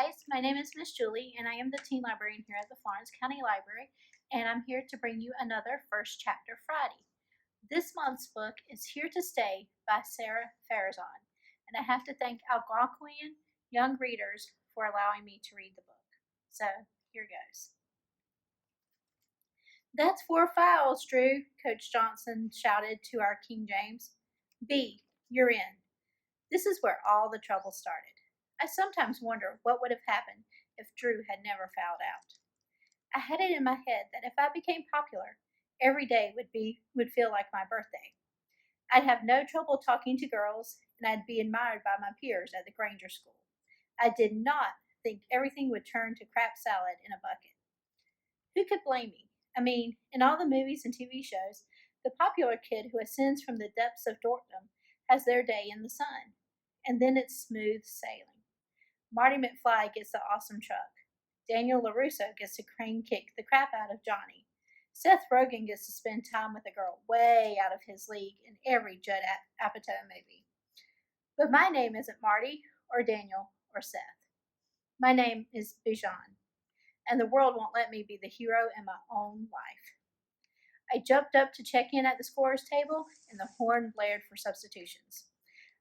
guys, my name is Miss Julie, and I am the teen librarian here at the Florence County Library, and I'm here to bring you another First Chapter Friday. This month's book is Here to Stay by Sarah Farazan, and I have to thank Algonquian young readers for allowing me to read the book. So, here goes. That's 4 fouls, Drew, Coach Johnson shouted to our King James. B, you're in. This is where all the trouble started. I sometimes wonder what would have happened if Drew had never fouled out. I had it in my head that if I became popular, every day would feel like my birthday. I'd have no trouble talking to girls, and I'd be admired by my peers at the Granger School. I did not think everything would turn to crap salad in a bucket. Who could blame me? I mean, in all the movies and TV shows, the popular kid who ascends from the depths of dorkdom has their day in the sun, and then it's smooth sailing. Marty McFly gets the awesome truck. Daniel LaRusso gets to crane kick the crap out of Johnny. Seth Rogen gets to spend time with a girl way out of his league in every Judd Apatow movie. But my name isn't Marty or Daniel or Seth. My name is Bijan, and the world won't let me be the hero in my own life. I jumped up to check in at the scorer's table, and the horn blared for substitutions.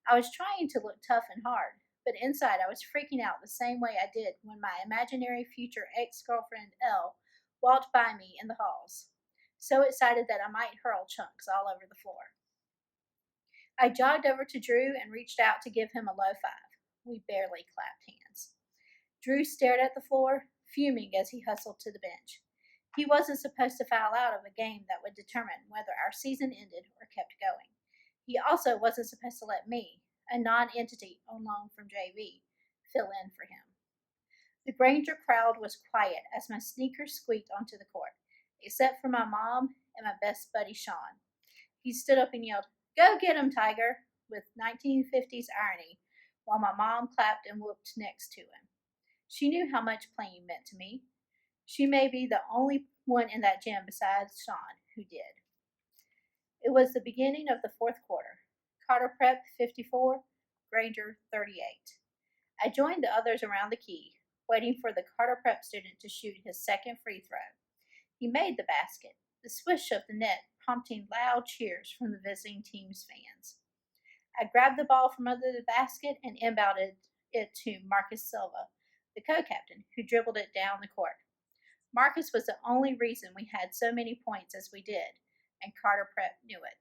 I was trying to look tough and hard, but inside I was freaking out the same way I did when my imaginary future ex-girlfriend Elle walked by me in the halls, so excited that I might hurl chunks all over the floor. I jogged over to Drew and reached out to give him a low five. We barely clapped hands. Drew stared at the floor, fuming as he hustled to the bench. He wasn't supposed to foul out of a game that would determine whether our season ended or kept going. He also wasn't supposed to let me, a non-entity on loan from JV, fill in for him. The Granger crowd was quiet as my sneakers squeaked onto the court, except for my mom and my best buddy Sean. He stood up and yelled, "Go get him, Tiger," with 1950s irony, while my mom clapped and whooped next to him. She knew how much playing meant to me. She may be the only one in that gym besides Sean who did. It was the beginning of the fourth quarter. Carter Prep 54, Granger 38. I joined the others around the key, waiting for the Carter Prep student to shoot his second free throw. He made the basket, the swish of the net prompting loud cheers from the visiting team's fans. I grabbed the ball from under the basket and inbounded it to Marcus Silva, the co-captain, who dribbled it down the court. Marcus was the only reason we had so many points as we did, and Carter Prep knew it.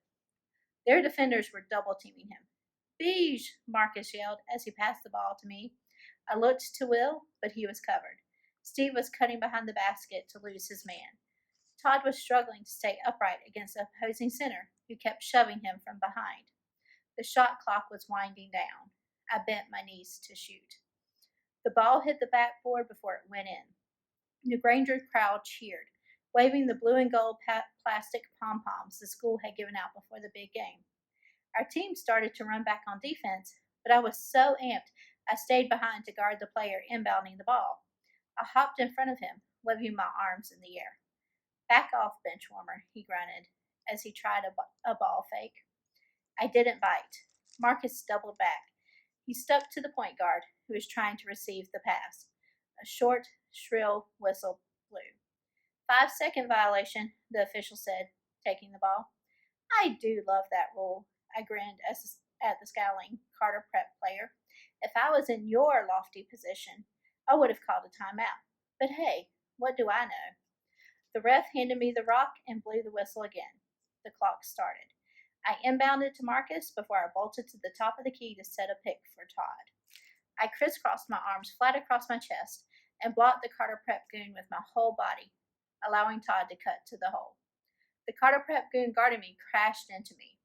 Their defenders were double-teaming him. "Beige," Marcus yelled as he passed the ball to me. I looked to Will, but he was covered. Steve was cutting behind the basket to lose his man. Todd was struggling to stay upright against the opposing center, who kept shoving him from behind. The shot clock was winding down. I bent my knees to shoot. The ball hit the backboard before it went in. The Granger crowd cheered, waving the blue and gold plastic pom-poms the school had given out before the big game. Our team started to run back on defense, but I was so amped I stayed behind to guard the player inbounding the ball. I hopped in front of him, waving my arms in the air. "Back off, bench warmer," he grunted as he tried a ball fake. I didn't bite. Marcus doubled back. He stuck to the point guard, who was trying to receive the pass. A short, shrill whistle blew. 5-second violation, the official said, taking the ball. "I do love that rule," I grinned at the scowling Carter Prep player. "If I was in your lofty position, I would have called a timeout. But hey, what do I know?" The ref handed me the rock and blew the whistle again. The clock started. I inbounded to Marcus before I bolted to the top of the key to set a pick for Todd. I crisscrossed my arms flat across my chest and blocked the Carter Prep goon with my whole body, allowing Todd to cut to the hole. The Carter Prep goon guarding me crashed into me.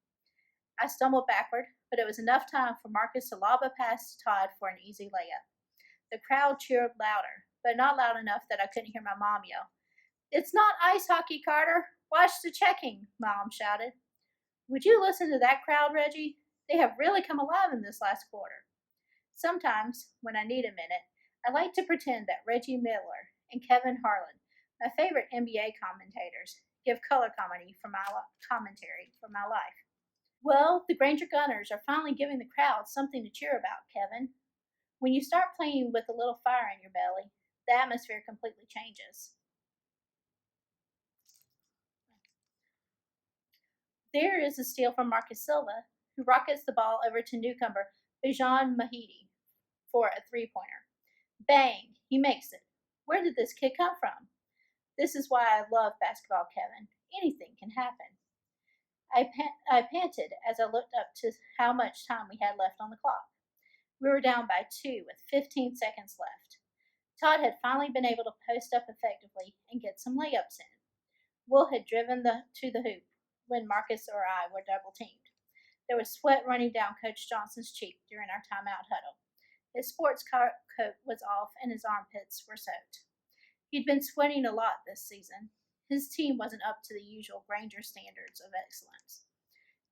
I stumbled backward, but it was enough time for Marcus to lob a pass to Todd for an easy layup. The crowd cheered louder, but not loud enough that I couldn't hear my mom yell, "It's not ice hockey, Carter. Watch the checking," Mom shouted. Would you listen to that crowd, Reggie? They have really come alive in this last quarter. Sometimes, when I need a minute, I like to pretend that Reggie Miller and Kevin Harlan, my favorite NBA commentators, give color commentary for my life. "Well, the Granger Gunners are finally giving the crowd something to cheer about, Kevin." When you start playing with a little fire in your belly, the atmosphere completely changes. There is a steal from Marcus Silva, who rockets the ball over to newcomer Bijan for a three-pointer. Bang! He makes it. Where did this kid come from? This is why I love basketball, Kevin. Anything can happen. I panted as I looked up to how much time we had left on the clock. We were down by 2 with 15 seconds left. Todd had finally been able to post up effectively and get some layups in. Will had driven to the hoop when Marcus or I were double teamed. There was sweat running down Coach Johnson's cheek during our timeout huddle. His sports coat was off and his armpits were soaked. He'd been sweating a lot this season. His team wasn't up to the usual Granger standards of excellence.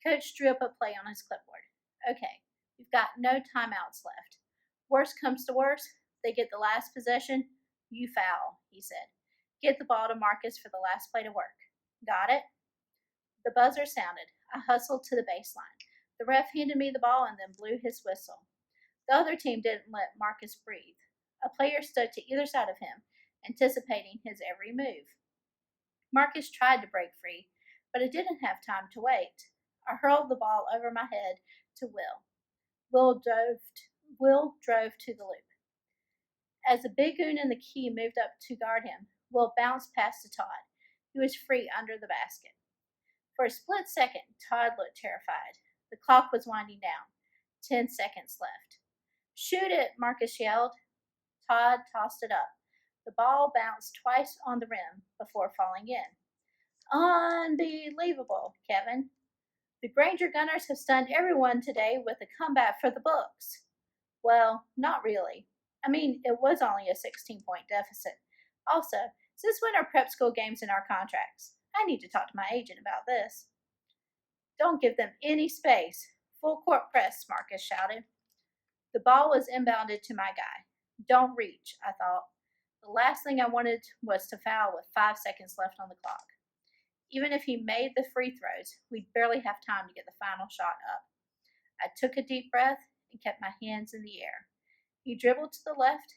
Coach drew up a play on his clipboard. Okay, we've got no timeouts left. Worst comes to worst, they get the last possession. You foul, he said. Get the ball to Marcus for the last play to work. Got it? The buzzer sounded. I hustled to the baseline. The ref handed me the ball and then blew his whistle. The other team didn't let Marcus breathe. A player stood to either side of him, anticipating his every move. Marcus tried to break free, but I didn't have time to wait. I hurled the ball over my head to Will. Will drove to the loop. As the big goon in the key moved up to guard him, Will bounced past to Todd. He was free under the basket. For a split second, Todd looked terrified. The clock was winding down. 10 seconds left. Shoot it, Marcus yelled. Todd tossed it up. The ball bounced twice on the rim before falling in. Unbelievable, Kevin. The Granger Gunners have stunned everyone today with a comeback for the books. Well, not really. I mean, it was only a 16-point deficit. Also, since when are prep school games in our contracts? I need to talk to my agent about this. Don't give them any space. Full court press, Marcus shouted. The ball was inbounded to my guy. Don't reach, I thought. The last thing I wanted was to foul with 5 seconds left on the clock. Even if he made the free throws, we'd barely have time to get the final shot up. I took a deep breath and kept my hands in the air. He dribbled to the left,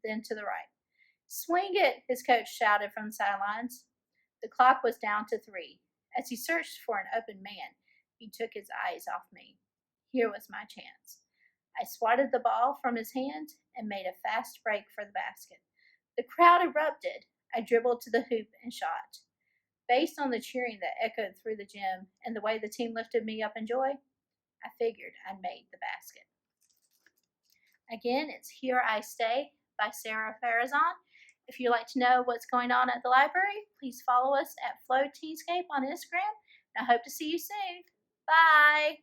then to the right. Swing it, his coach shouted from the sidelines. The clock was down to 3. As he searched for an open man, he took his eyes off me. Here was my chance. I swatted the ball from his hand and made a fast break for the basket. The crowd erupted. I dribbled to the hoop and shot. Based on the cheering that echoed through the gym and the way the team lifted me up in joy, I figured I'd made the basket. Again, it's Here I Stay by Sarah Farazan. If you'd like to know what's going on at the library, please follow us at Flow Teenscape on Instagram, and I hope to see you soon. Bye!